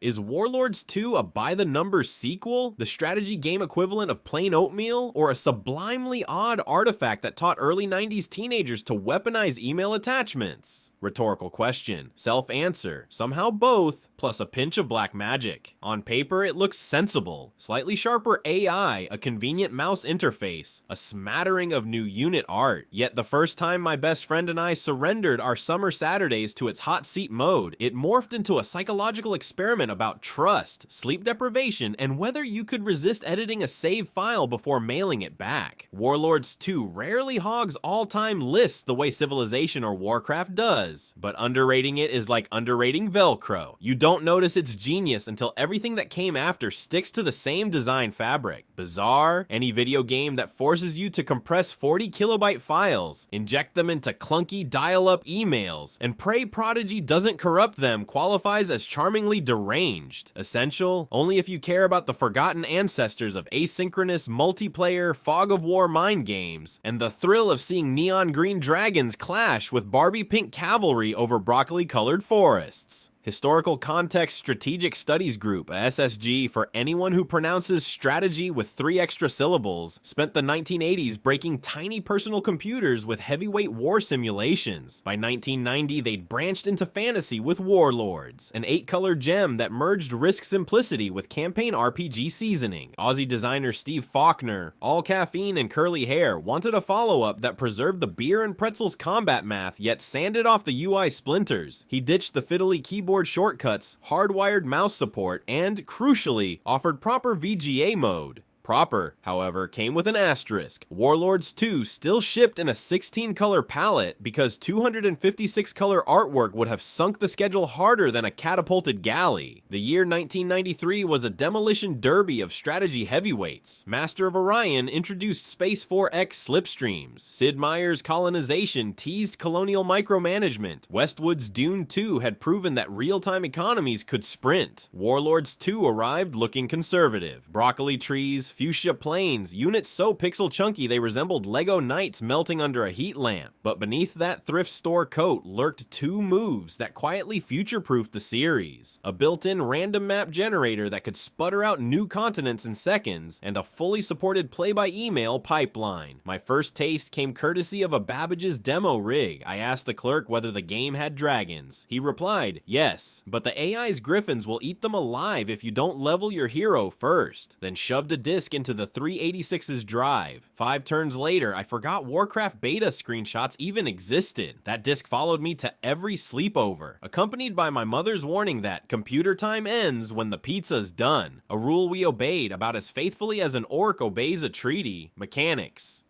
Is Warlords 2 a by-the-numbers sequel, the strategy game equivalent of plain oatmeal, or a sublimely odd artifact that taught early 90s teenagers to weaponize email attachments? Rhetorical question. Self-answer. Somehow both, plus a pinch of black magic. On paper, it looks sensible. Slightly sharper AI, a convenient mouse interface, a smattering of new unit art. Yet the first time my best friend and I surrendered our summer Saturdays to its hot seat mode, it morphed into a psychological experiment about trust, sleep deprivation, and whether you could resist editing a save file before mailing it back. Warlords 2 rarely hogs all-time lists the way Civilization or Warcraft does, but underrating it is like underrating Velcro. You don't notice its genius until everything that came after sticks to the same design fabric. Bizarre? Any video game that forces you to compress 40 kilobyte files, inject them into clunky dial-up emails, and pray Prodigy doesn't corrupt them qualifies as charmingly deranged. Essential? Only if you care about the forgotten ancestors of asynchronous multiplayer fog of war mind games, and the thrill of seeing neon green dragons clash with Barbie pink cavalry over broccoli-colored forests. Historical Context Strategic Studies Group, a SSG for anyone who pronounces strategy with 3 extra syllables, spent the 1980s breaking tiny personal computers with heavyweight war simulations. By 1990, they'd branched into fantasy with Warlords, an 8-color gem that merged risk simplicity with campaign RPG seasoning. Aussie designer Steve Fawkner, all caffeine and curly hair, wanted a follow-up that preserved the beer-and-pretzels combat math yet sanded off the UI splinters. He ditched the fiddly keyboard shortcuts, hardwired mouse support, and, crucially, offered proper VGA mode. Proper, however, came with an asterisk. Warlords 2 still shipped in a 16-color palette because 256-color artwork would have sunk the schedule harder than a catapulted galley. The year 1993 was a demolition derby of strategy heavyweights. Master of Orion introduced Space 4X slipstreams. Sid Meier's Colonization teased colonial micromanagement. Westwood's Dune 2 had proven that real-time economies could sprint. Warlords 2 arrived looking conservative. Broccoli trees, fuchsia plains, units so pixel chunky they resembled Lego knights melting under a heat lamp. But beneath that thrift store coat lurked 2 moves that quietly future-proofed the series. A built-in random map generator that could sputter out new continents in seconds, and a fully supported play-by-email pipeline. My first taste came courtesy of a Babbage's demo rig. I asked the clerk whether the game had dragons. He replied, yes, but the AI's griffins will eat them alive if you don't level your hero first. Then shoved a disc into the 386's drive. 5 turns later, I forgot Warcraft beta screenshots even existed. That disc followed me to every sleepover, accompanied by my mother's warning that computer time ends when the pizza's done, a rule we obeyed about as faithfully as an orc obeys a treaty. Mechanics.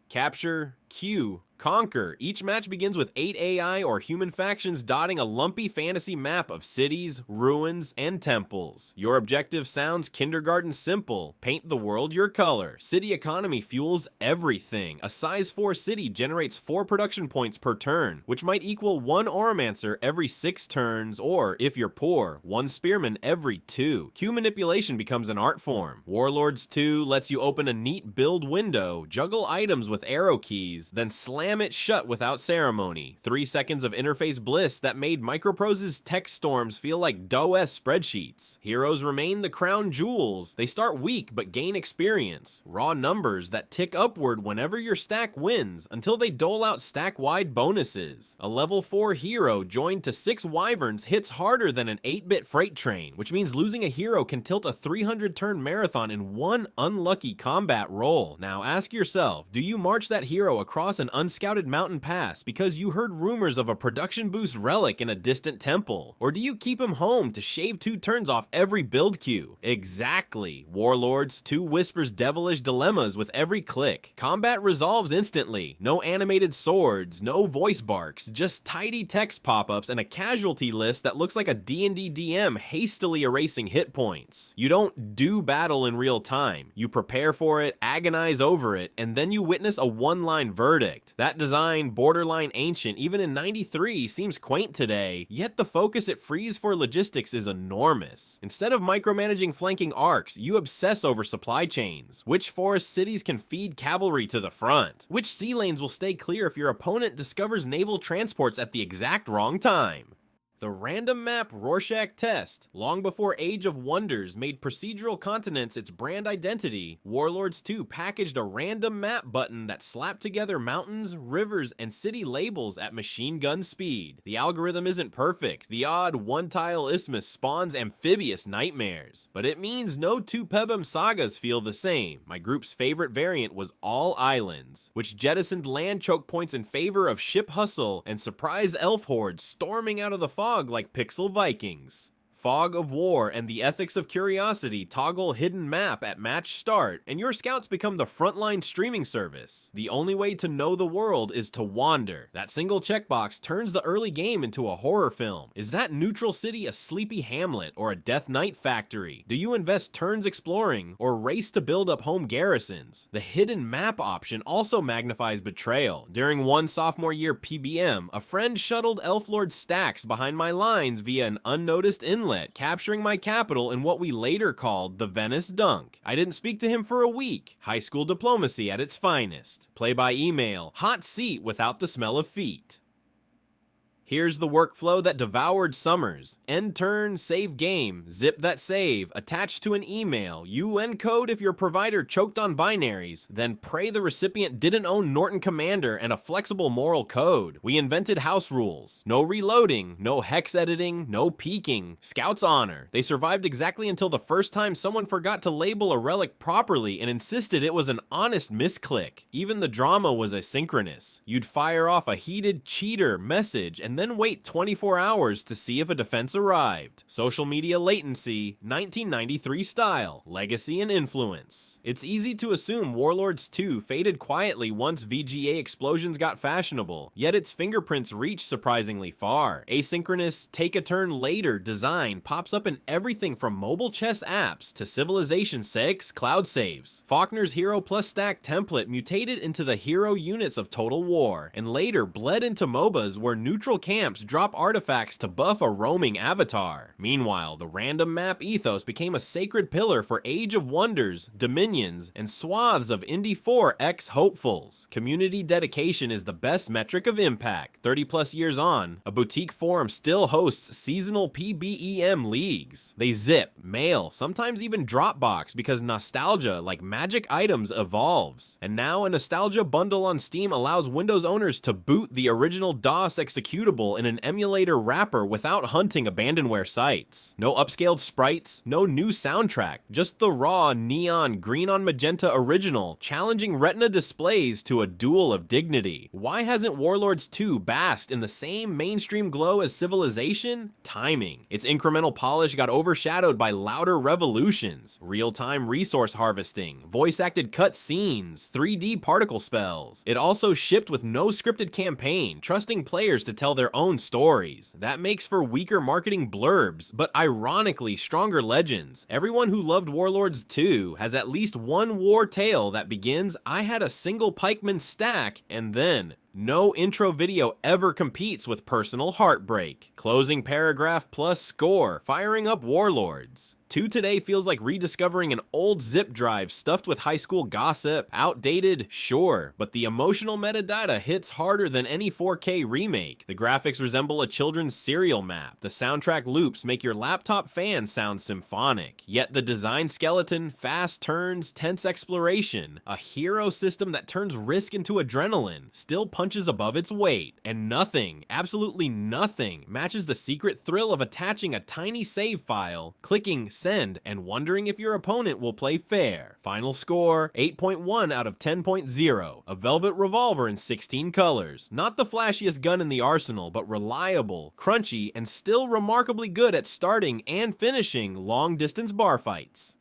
Capture, queue, conquer. Each match begins with 8 AI or human factions dotting a lumpy fantasy map of cities, ruins, and temples. Your objective sounds kindergarten simple. Paint the world your color. City economy fuels everything. A size 4 city generates 4 production points per turn, which might equal 1 Oromancer every 6 turns, or, if you're poor, 1 Spearman every 2. Queue manipulation becomes an art form. Warlords 2 lets you open a neat build window, juggle items with arrow keys, then slam it shut without ceremony. 3 seconds of interface bliss that made Microprose's text storms feel like DOS spreadsheets. Heroes remain the crown jewels. They start weak but gain experience. Raw numbers that tick upward whenever your stack wins, until they dole out stack-wide bonuses. A level 4 hero joined to 6 wyverns hits harder than an 8-bit freight train, which means losing a hero can tilt a 300-turn marathon in 1 unlucky combat roll. Now ask yourself, do you march that hero across an unscouted mountain pass because you heard rumors of a production boost relic in a distant temple? Or do you keep him home to shave 2 turns off every build queue? Exactly. Warlords 2 whispers devilish dilemmas with every click. Combat resolves instantly. No animated swords, no voice barks, just tidy text pop-ups and a casualty list that looks like a D&D DM hastily erasing hit points. You don't do battle in real time. You prepare for it, agonize over it, and then you witness a 1-line verdict. That design, borderline ancient, even in 93, seems quaint today, yet the focus it frees for logistics is enormous. Instead of micromanaging flanking arcs, you obsess over supply chains. Which forest cities can feed cavalry to the front? Which sea lanes will stay clear if your opponent discovers naval transports at the exact wrong time? The random map Rorschach test. Long before Age of Wonders made procedural continents its brand identity, Warlords II packaged a random map button that slapped together mountains, rivers, and city labels at machine gun speed. The algorithm isn't perfect. The odd one-tile isthmus spawns amphibious nightmares. But it means no two Pebham sagas feel the same. My group's favorite variant was All Islands, which jettisoned land choke points in favor of ship hustle and surprise elf hordes storming out of the fog like pixel Vikings. Fog of War and the Ethics of Curiosity toggle hidden map at match start, and your scouts become the frontline streaming service. The only way to know the world is to wander. That single checkbox turns the early game into a horror film. Is that neutral city a sleepy hamlet or a Death Knight factory? Do you invest turns exploring or race to build up home garrisons? The hidden map option also magnifies betrayal. During one sophomore year PBM, a friend shuttled Elflord stacks behind my lines via an unnoticed inlet, capturing my capital in what we later called the Venice Dunk. I didn't speak to him for a week. High school diplomacy at its finest. Play by email, hot seat without the smell of feet. Here's the workflow that devoured summers. End turn, save game, zip that save, attach to an email, UN code if your provider choked on binaries, then pray the recipient didn't own Norton Commander and a flexible moral code. We invented house rules. No reloading, no hex editing, no peeking. Scouts honor. They survived exactly until the first time someone forgot to label a relic properly and insisted it was an honest misclick. Even the drama was asynchronous. You'd fire off a heated cheater message and then wait 24 hours to see if a defense arrived. Social media latency, 1993 style, legacy and influence. It's easy to assume Warlords II faded quietly once VGA explosions got fashionable, yet its fingerprints reach surprisingly far. Asynchronous, take a turn later design pops up in everything from mobile chess apps to Civilization 6 cloud saves. Fawkner's Hero Plus Stack template mutated into the hero units of Total War, and later bled into MOBAs where neutral camps drop artifacts to buff a roaming avatar. Meanwhile, the random map ethos became a sacred pillar for Age of Wonders, Dominions, and swaths of Indie 4 ex-hopefuls. Community dedication is the best metric of impact. 30 plus years on, a boutique forum still hosts seasonal PBEM leagues. They zip, mail, sometimes even Dropbox because nostalgia, like magic items, evolves. And now a nostalgia bundle on Steam allows Windows owners to boot the original DOS executable in an emulator wrapper without hunting abandonware sites. No upscaled sprites, no new soundtrack, just the raw neon green on magenta original, challenging retina displays to a duel of dignity. Why hasn't Warlords 2 basked in the same mainstream glow as Civilization? Timing. Its incremental polish got overshadowed by louder revolutions, real-time resource harvesting, voice-acted cut scenes, 3D particle spells. It also shipped with no scripted campaign, trusting players to tell their own stories. That makes for weaker marketing blurbs, but ironically stronger legends. Everyone who loved Warlords 2 has at least one war tale that begins, "I had a single pikeman stack," and then, "No intro video ever competes with personal heartbreak." Closing paragraph plus score, firing up Warlords. 2 today feels like rediscovering an old zip drive stuffed with high school gossip. Outdated? Sure, but the emotional metadata hits harder than any 4K remake. The graphics resemble a children's serial map. The soundtrack loops make your laptop fan sound symphonic. Yet the design skeleton, fast turns, tense exploration, a hero system that turns risk into adrenaline, still punches above its weight. And nothing, absolutely nothing, matches the secret thrill of attaching a tiny save file, clicking send, and wondering if your opponent will play fair. Final score, 8.1 out of 10.0. A velvet revolver in 16 colors. Not the flashiest gun in the arsenal, but reliable, crunchy, and still remarkably good at starting and finishing long-distance bar fights.